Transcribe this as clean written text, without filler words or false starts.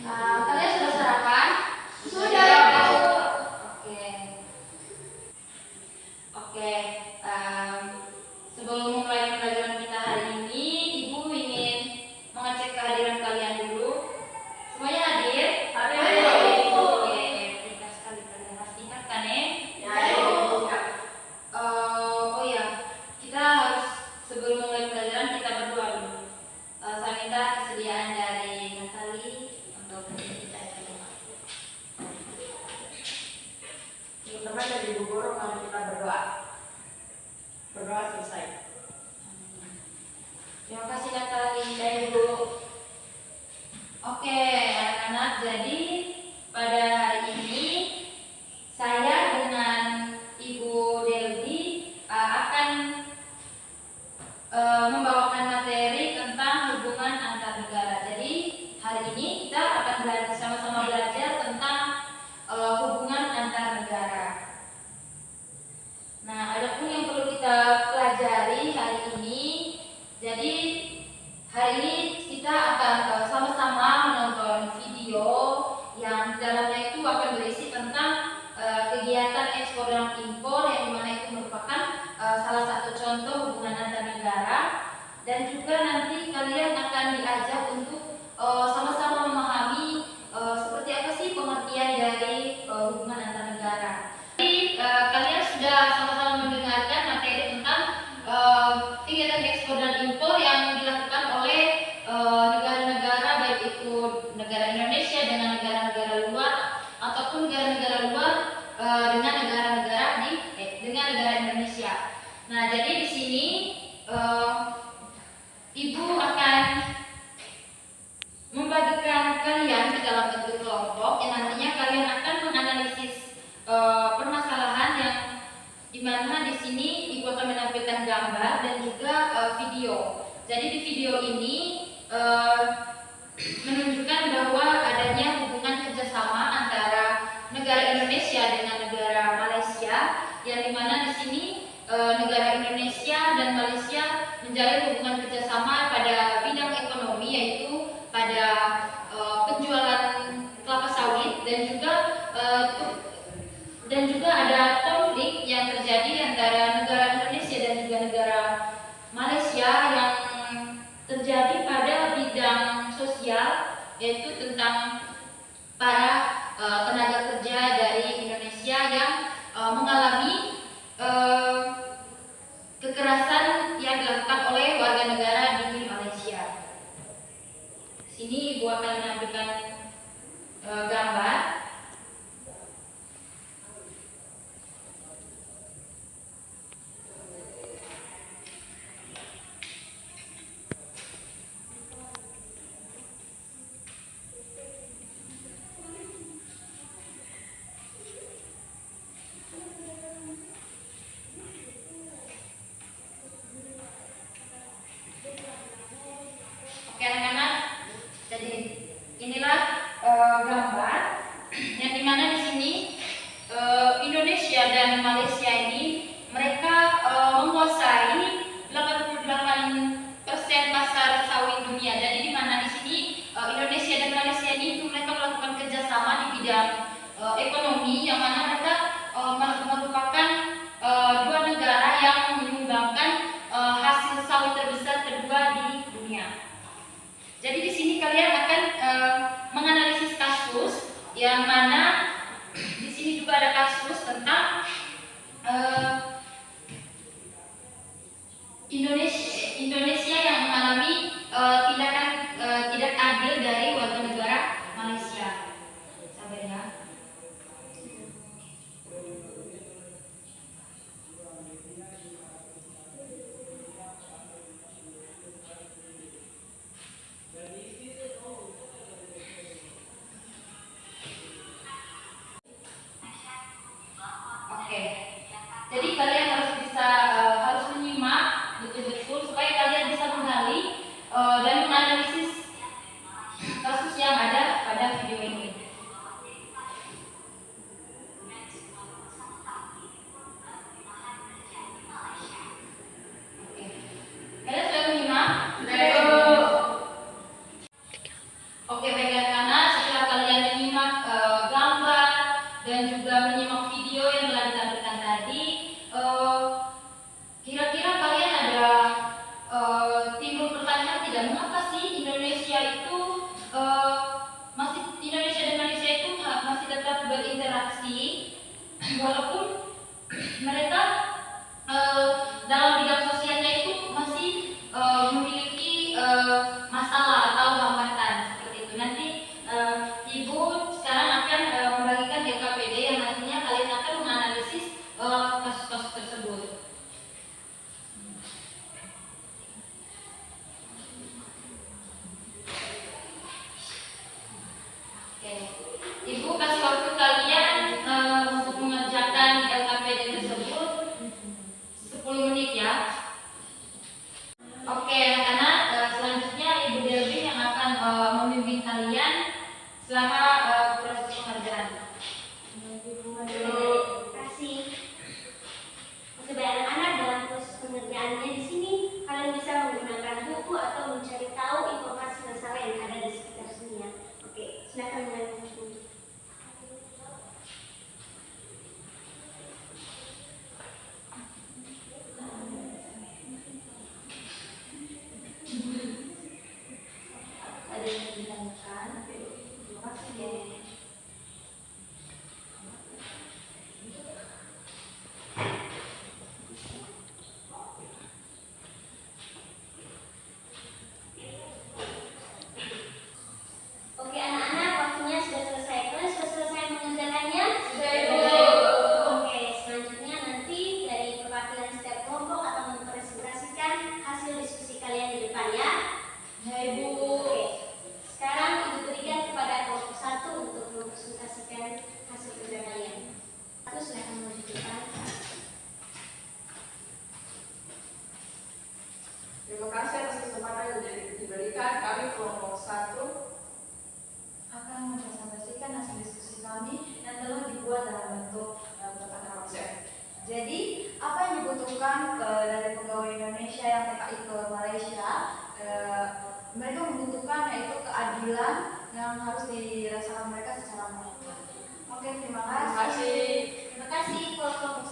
Kalian sudah sarapan? Sudah, Bu. Oke. Oke. em, Sebelum memulai pelajaran kita hari ini, Ibu ingin mengecek kehadiran kalian dulu. Semuanya hadir? Hadir. Oke, pintar sekali kalian. Harus tingkatkan ya. Oh ya, kita harus sebelum mulai pelajaran kita berdoa dulu. Saya minta kesediaan dari Natali untuk menuntut kita berdoa. Teman-teman dari Ibu Guru, mari kita berdoa. Berdoa selesai. Terima kasih Natali dan Ibu. Oke, anak-anak, jadi pada hari ini saya dengan Ibu Delvi akan membawakan materi tentang hubungan antar negara. Jadi hari ini kita akan sama-sama belajar tentang hubungan antar negara. Nah, ada pun yang perlu kita pelajari hari ini. Jadi hari ini kita akan sama-sama menonton video yang dalamnya itu akan berisi tentang kegiatan ekspor dan impor yang dimana itu merupakan salah satu contoh hubungan antar negara, dan juga nanti kalian akan diajak untuk sama-sama memahami seperti apa sih pengertian dari hubungan antar negara. Jadi kalian sudah sama-sama mendengarkan materi tentang kegiatan ekspor dan impor yang dilakukan oleh negara-negara, baik itu negara Indonesia dengan negara-negara luar ataupun negara-negara luar dengan negara-negara dengan negara Indonesia. Nah, jadi di sini Ibu akan membagikan kalian ke dalam bentuk kelompok yang nantinya kalian akan menganalisis permasalahan yang dimana di sini Ibu akan menampilkan gambar dan juga video. Jadi di video ini menunjukkan bahwa adanya hubungan kerjasama antara negara Indonesia dengan negara Malaysia, yang dimana di sini negara Indonesia dan Malaysia menjalin hubungan kerjasama pada bidang ekonomi, yaitu pada penjualan kelapa sawit, dan juga ada konflik yang terjadi antara negara Indonesia dan juga negara Malaysia yang terjadi pada bidang sosial, yaitu tentang para tenaga kerja dari Indonesia yang mengalami kekerasan yang dilakukan oleh warga negara di Malaysia. Sini Ibu akan menampilkan gambar. Oke anak-anak, jadi inilah gambar yang dimana di sini Indonesia dan Malaysia ini mereka menguasai 88% pasar sawit dunia. Jadi di mana di sini Indonesia dan Malaysia ini itu mereka melakukan kerjasama di bidang ekonomi, yang mana mereka merupakan dua negara yang menyumbangkan hasil sawit terbesar kedua di dunia. Jadi di sini kalian akan menganalisis kasus, yang mana di sini juga ada kasus tentang Indonesia yang mengalami tindakan tidak adil dari warga negara Malaysia. Sabar ya. Oke. Jadi kalian harus menyimak betul-betul supaya kalian bisa menggali dan menganalisis kasus yang ada pada video ini. Oke. Kalian sudah menyimak? Oke, baik anak-anak, walaupun mereka dalam bidang sosialnya itu masih memiliki masalah atau hambatan seperti itu. Nanti Ibu sekarang akan membagikan LKPD yang nantinya kalian akan menganalisis kasus-kasus tersebut. Oke, Ibu kasih waktu kalian untuk mengerjakan LKPD tersebut 10 menit ya. Oke, anak-anak, selanjutnya Ibu Delvin yang akan membimbing kalian selama proses pengerjaan. Terima kasih. Sebagai anak-anak dalam proses pengerjaannya di sini, kalian bisa menggunakan buku atau mencari tahu informasi masalah yang ada di sekitar sini ya. Oke, silakan mulai. Ada yang ditanyakan? Terima kasih ya. Oke anak-anak, waktunya sudah selesai. Kalian sudah selesai mengerjakannya? Sudah, Ibu. Oke, selanjutnya nanti dari perwakilan setiap kelompok akan mempresentasikan hasil diskusi kalian di depan ya. Ya, Ibu. Oke, sekarang Ibu berikan kepada kelompok 1 untuk mempresentasikan hasil kerja kalian. Satu, silakan maju ke depan. Terima kasih atas kesempatan yang diberikan. Kami kelompok 1 Akan mempresentasikan hasil diskusi kami yang telah dibuat dalam bentuk kotak konsep. Jadi, apa yang dibutuhkan dari pegawai Indonesia yang TKI ke Malaysia? Mereka membutuhkan yaitu keadilan yang harus dirasakan mereka secara merata. Oke, terima Terima kasih. kasih. Terima kasih kelompok